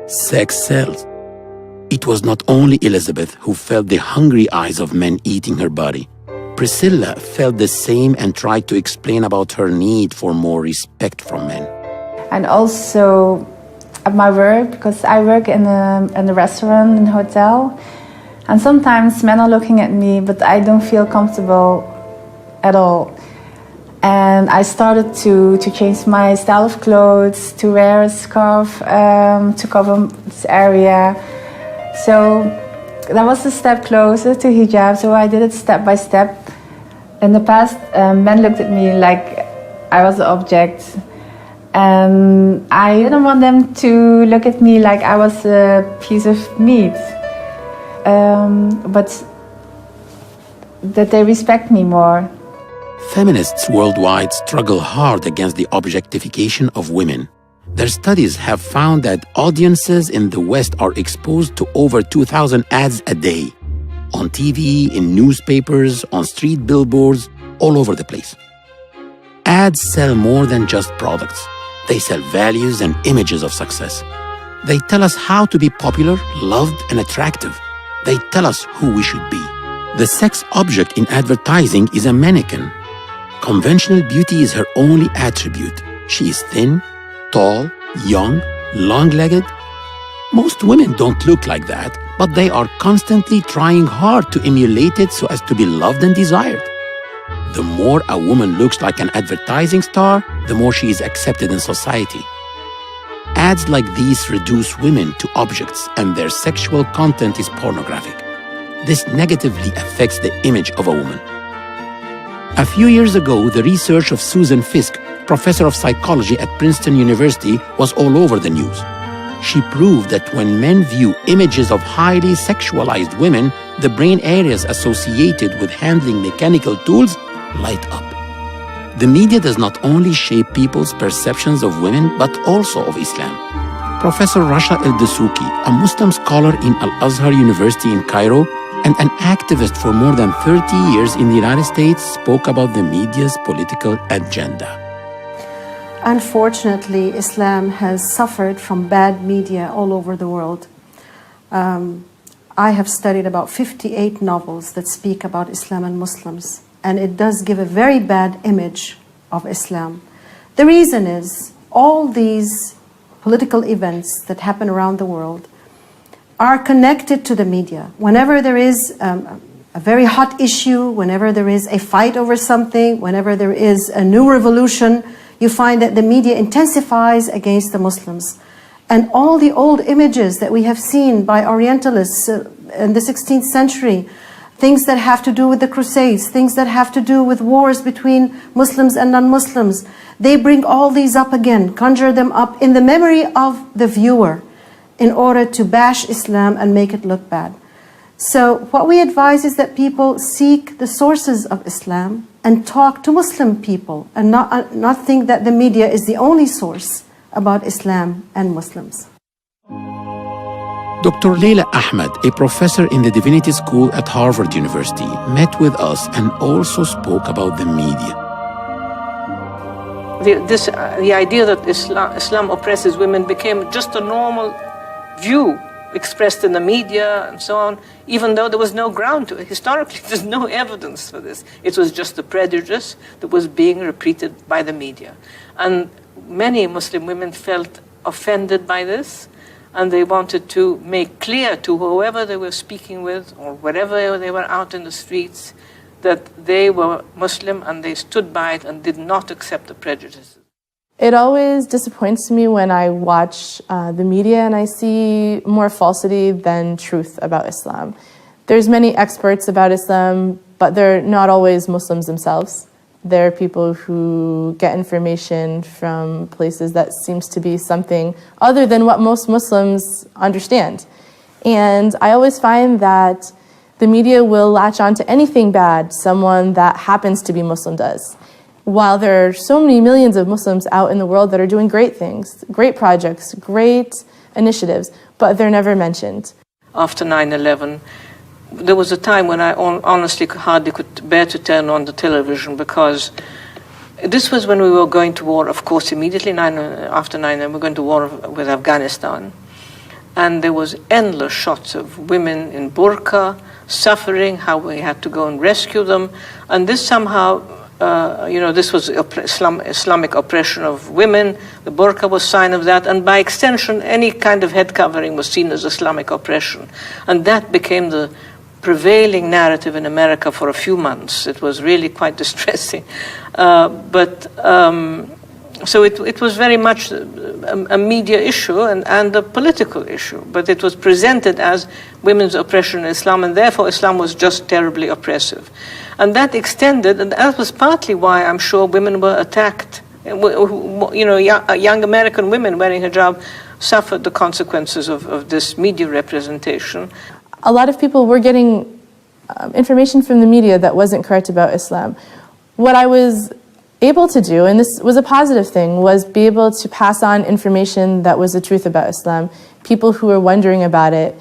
Sex sells. It was not only Elizabeth who felt the hungry eyes of men eating her body. Priscilla felt the same and tried to explain about her need for more respect from men. And also at my work, because I work in a restaurant and hotel, and sometimes men are looking at me, but I don't feel comfortable at all. And I started to change my style of clothes, to wear a scarf to cover this area. So that was a step closer to hijab, so I did it step by step. In the past, men looked at me like I was an object. And I didn't want them to look at me like I was a piece of meat. But that they respect me more. Feminists worldwide struggle hard against the objectification of women. Their studies have found that audiences in the West are exposed to over 2,000 ads a day. On TV, in newspapers, on street billboards, all over the place. Ads sell more than just products. They sell values and images of success. They tell us how to be popular, loved, and attractive. They tell us who we should be. The sex object in advertising is a mannequin. Conventional beauty is her only attribute. She is thin, tall, young, long-legged. Most women don't look like that, but they are constantly trying hard to emulate it so as to be loved and desired. The more a woman looks like an advertising star, the more she is accepted in society. Ads like these reduce women to objects, and their sexual content is pornographic. This negatively affects the image of a woman. A few years ago, the research of Susan Fiske, professor of psychology at Princeton University, was all over the news. She proved that when men view images of highly sexualized women, the brain areas associated with handling mechanical tools light up. The media does not only shape people's perceptions of women, but also of Islam. Professor Rasha El-Dessouky, a Muslim scholar in Al-Azhar University in Cairo and an activist for more than 30 years in the United States, spoke about the media's political agenda. Unfortunately, Islam has suffered from bad media all over the world. I have studied about 58 novels that speak about Islam and Muslims, and it does give a very bad image of Islam. The reason is all these political events that happen around the world are connected to the media. Whenever there is a very hot issue, whenever there is a fight over something, whenever there is a new revolution, you find that the media intensifies against the Muslims. And all the old images that we have seen by Orientalists in the 16th century, things that have to do with the Crusades, things that have to do with wars between Muslims and non-Muslims, they bring all these up again, conjure them up in the memory of the viewer in order to bash Islam and make it look bad. So what we advise is that people seek the sources of Islam and talk to Muslim people and not think that the media is the only source about Islam and Muslims. Dr. Leila Ahmed, a professor in the Divinity School at Harvard University, met with us and also spoke about the media. The idea that Islam oppresses women became just a normal view expressed in the media and so on, even though there was no ground to it. Historically, there's no evidence for this. It was just a prejudice that was being repeated by the media. And many Muslim women felt offended by this, and they wanted to make clear to whoever they were speaking with or wherever they were out in the streets that they were Muslim and they stood by it and did not accept the prejudices. It always disappoints me when I watch the media and I see more falsity than truth about Islam. There's many experts about Islam, but they're not always Muslims themselves. They're people who get information from places that seems to be something other than what most Muslims understand. And I always find that the media will latch on to anything bad someone that happens to be Muslim does. While there are so many millions of Muslims out in the world that are doing great things, great projects, great initiatives, but they're never mentioned. After 9/11, there was a time when I honestly hardly could bear to turn on the television, because this was when we were going to war, of course, immediately after 9/11, we were going to war with Afghanistan. and there was endless shots of women in burqa suffering, how we had to go and rescue them, and this somehow, this was Islamic oppression of women. The burqa was sign of that, and by extension, any kind of head covering was seen as Islamic oppression, and that became the prevailing narrative in America for a few months. It was really quite distressing, so it was very much a media issue and a political issue, but it was presented as women's oppression in Islam, and therefore Islam was just terribly oppressive. And that extended, and that was partly why I'm sure women were attacked. Young American women wearing hijab suffered the consequences of this media representation. A lot of people were getting information from the media that wasn't correct about Islam. What I was able to do, and this was a positive thing, was be able to pass on information that was the truth about Islam. People who were wondering about it,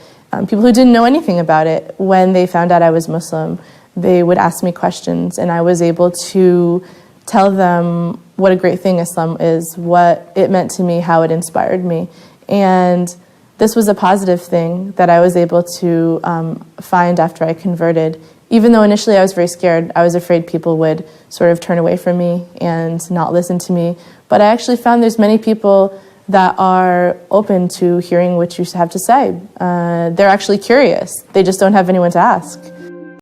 people who didn't know anything about it, when they found out I was Muslim, they would ask me questions, and I was able to tell them what a great thing Islam is, what it meant to me, how it inspired me. And this was a positive thing that I was able to find after I converted. Even though initially I was very scared, I was afraid people would sort of turn away from me and not listen to me. But I actually found there's many people that are open to hearing what you have to say. They're actually curious. They just don't have anyone to ask.